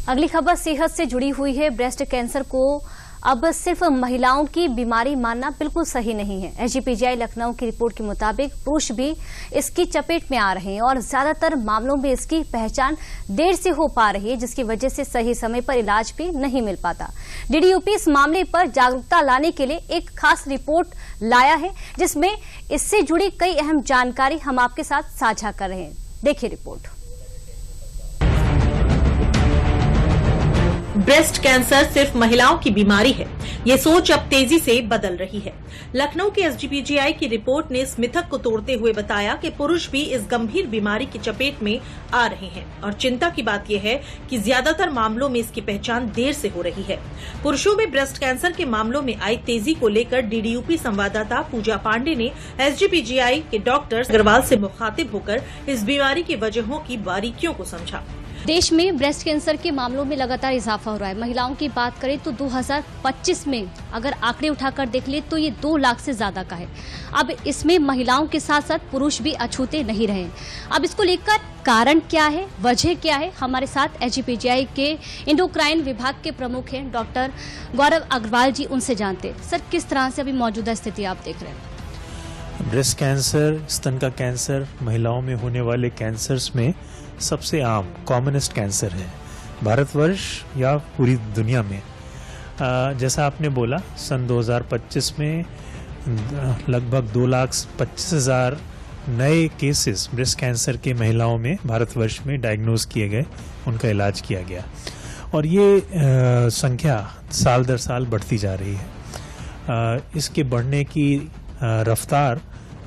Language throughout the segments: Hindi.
अगली खबर सेहत से जुड़ी हुई है। ब्रेस्ट कैंसर को अब सिर्फ महिलाओं की बीमारी मानना बिल्कुल सही नहीं है। एसजीपीजीआई लखनऊ की रिपोर्ट के मुताबिक पुरुष भी इसकी चपेट में आ रहे हैं और ज्यादातर मामलों में इसकी पहचान देर से हो पा रही है, जिसकी वजह से सही समय पर इलाज भी नहीं मिल पाता। डीडीयूपी इस मामले पर जागरूकता लाने के लिए एक खास रिपोर्ट लाया है, जिसमें इससे जुड़ी कई अहम जानकारी हम आपके साथ साझा कर रहे हैं। देखिए रिपोर्ट। ब्रेस्ट कैंसर सिर्फ महिलाओं की बीमारी है, ये सोच अब तेजी से बदल रही है। लखनऊ के एसजीपीजीआई की रिपोर्ट ने इस मिथक को तोड़ते हुए बताया कि पुरुष भी इस गंभीर बीमारी की चपेट में आ रहे हैं और चिंता की बात यह है कि ज्यादातर मामलों में इसकी पहचान देर से हो रही है। पुरुषों में ब्रेस्ट कैंसर के मामलों में आई तेजी को लेकर डीडीयूपी संवाददाता पूजा पांडे ने एसजीपीजीआई के डॉक्टर अग्रवाल से मुखातिब होकर इस बीमारी की वजहों की बारीकियों को समझा। देश में ब्रेस्ट कैंसर के मामलों में लगातार इजाफा हो रहा है। महिलाओं की बात करें तो 2025 में अगर आंकड़े उठाकर देख ले तो ये 2 लाख से ज्यादा का है। अब इसमें महिलाओं के साथ साथ पुरुष भी अछूते नहीं रहे। अब इसको लेकर कारण क्या है, वजह क्या है, हमारे साथ एसजीपीजीआई के एंडोक्राइन विभाग के प्रमुख हैं डॉक्टर गौरव अग्रवाल जी, उनसे जानते हैं। सर, किस तरह से अभी मौजूदा स्थिति आप देख रहे हैं? ब्रेस्ट कैंसर, स्तन का कैंसर महिलाओं में होने वाले कैंसर्स में सबसे आम कॉमनेस्ट कैंसर है भारतवर्ष या पूरी दुनिया में। जैसा आपने बोला, सन 2025 में लगभग 2,25,000 नए केसेस ब्रेस्ट कैंसर के महिलाओं में भारतवर्ष में डायग्नोज किए गए, उनका इलाज किया गया और ये संख्या साल दर साल बढ़ती जा रही है। इसके बढ़ने की रफ्तार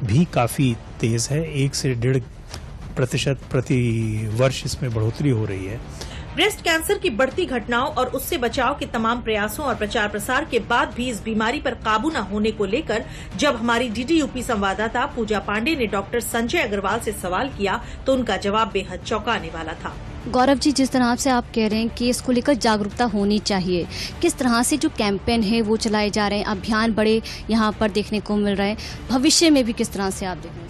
भी काफ़ी तेज़ है। 1 से 1.5% प्रति वर्ष इसमें बढ़ोतरी हो रही है। ब्रेस्ट कैंसर की बढ़ती घटनाओं और उससे बचाव के तमाम प्रयासों और प्रचार प्रसार के बाद भी इस बीमारी पर काबू न होने को लेकर जब हमारी डीडीयूपी संवाददाता पूजा पांडे ने डॉक्टर संजय अग्रवाल से सवाल किया तो उनका जवाब बेहद चौंकाने वाला था। गौरव जी, जिस तरह से आप कह रहे हैं कि इसको लेकर जागरूकता होनी चाहिए, किस तरह से जो कैंपेन है वो चलाए जा रहे हैं, अभियान बड़े यहाँ पर देखने को मिल रहे हैं, भविष्य में भी किस तरह से आप देख रहे हैं?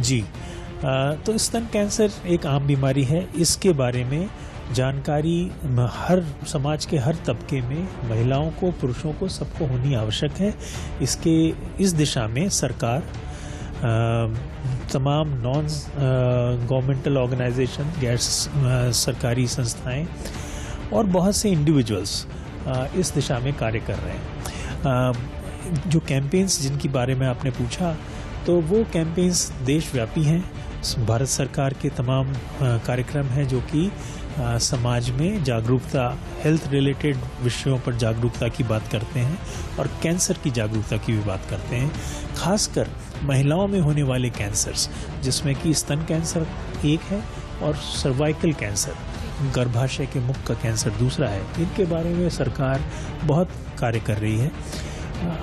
जी, तो स्तन कैंसर एक आम बीमारी है। इसके बारे में जानकारी हर समाज के हर तबके में महिलाओं को, पुरुषों को, सबको होनी आवश्यक है। इस दिशा में सरकार तमाम नॉन गवर्नमेंटल ऑर्गेनाइजेशन, गैर सरकारी संस्थाएं और बहुत से इंडिविजुअल्स इस दिशा में कार्य कर रहे हैं। जो कैंपेन्स जिनकी बारे में आपने पूछा, तो वो कैंपेन्स देशव्यापी हैं। भारत सरकार के तमाम कार्यक्रम हैं जो कि समाज में जागरूकता, हेल्थ रिलेटेड विषयों पर जागरूकता की बात करते हैं और कैंसर की जागरूकता की भी बात करते हैं। खासकर महिलाओं में होने वाले कैंसर्स, जिसमें कि स्तन कैंसर एक है और सर्वाइकल कैंसर, गर्भाशय के मुख का कैंसर दूसरा है। इनके बारे में सरकार बहुत कार्य कर रही है।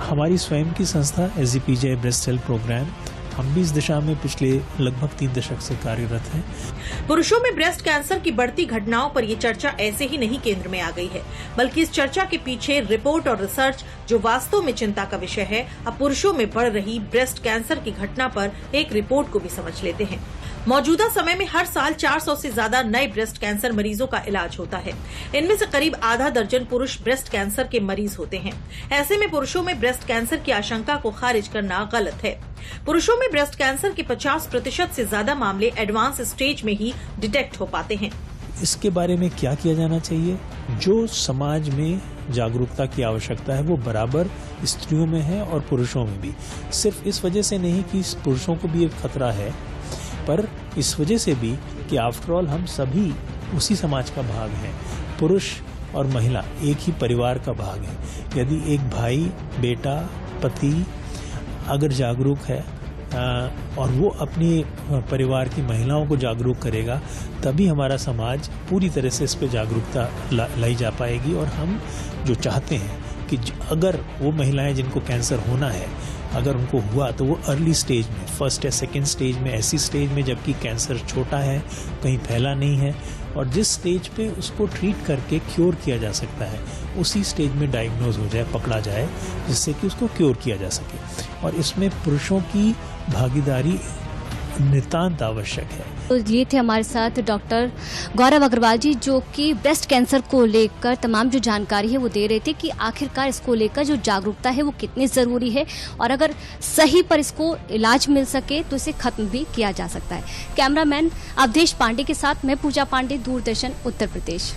हमारी स्वयं की संस्था एसजीपीजीआई ब्रेस्ट हेल्थ प्रोग्राम, हम भी इस दिशा में पिछले लगभग 3 दशक से कार्यरत हैं। पुरुषों में ब्रेस्ट कैंसर की बढ़ती घटनाओं पर ये चर्चा ऐसे ही नहीं केंद्र में आ गई है, बल्कि इस चर्चा के पीछे रिपोर्ट और रिसर्च जो वास्तव में चिंता का विषय है। अब पुरुषों में बढ़ रही ब्रेस्ट कैंसर की घटना पर एक रिपोर्ट को भी समझ लेते हैं। मौजूदा समय में हर साल 400 से ज्यादा नए ब्रेस्ट कैंसर मरीजों का इलाज होता है। इनमें से करीब आधा दर्जन पुरुष ब्रेस्ट कैंसर के मरीज होते हैं। ऐसे में पुरुषों में ब्रेस्ट कैंसर की आशंका को खारिज करना गलत है। पुरुषों में ब्रेस्ट कैंसर के 50% से ज्यादा मामले एडवांस स्टेज में ही डिटेक्ट हो पाते हैं। इसके बारे में क्या किया जाना चाहिए? जो समाज में जागरूकता की आवश्यकता है वो बराबर स्त्रियों में है और पुरुषों में भी। सिर्फ इस वजह से नहीं कि पुरुषों को भी एक खतरा है, पर इस वजह से भी कि आफ्टरऑल हम सभी उसी समाज का भाग हैं। पुरुष और महिला एक ही परिवार का भाग है। यदि एक भाई, बेटा, पति अगर जागरूक है और वो अपने परिवार की महिलाओं को जागरूक करेगा, तभी हमारा समाज पूरी तरह से इस पर जागरूकता लाई जा पाएगी। और हम जो चाहते हैं कि अगर वो महिलाएं जिनको कैंसर होना है, अगर उनको हुआ तो वो अर्ली स्टेज में, फर्स्ट या सेकेंड स्टेज में, ऐसी स्टेज में जबकि कैंसर छोटा है, कहीं फैला नहीं है और जिस स्टेज पे उसको ट्रीट करके क्योर किया जा सकता है, उसी स्टेज में डायग्नोज हो जाए, पकड़ा जाए, जिससे कि उसको क्योर किया जा सके। और इसमें पुरुषों की भागीदारी नितांत आवश्यक है। तो ये थे हमारे साथ डॉक्टर गौरव अग्रवाल जी, जो कि ब्रेस्ट कैंसर को लेकर तमाम जो जानकारी है वो दे रहे थे कि आखिरकार इसको लेकर जो जागरूकता है वो कितनी जरूरी है, और अगर सही पर इसको इलाज मिल सके तो इसे खत्म भी किया जा सकता है। कैमरामैन अवधेश पांडे के साथ मैं पूजा पांडे, दूरदर्शन उत्तर प्रदेश।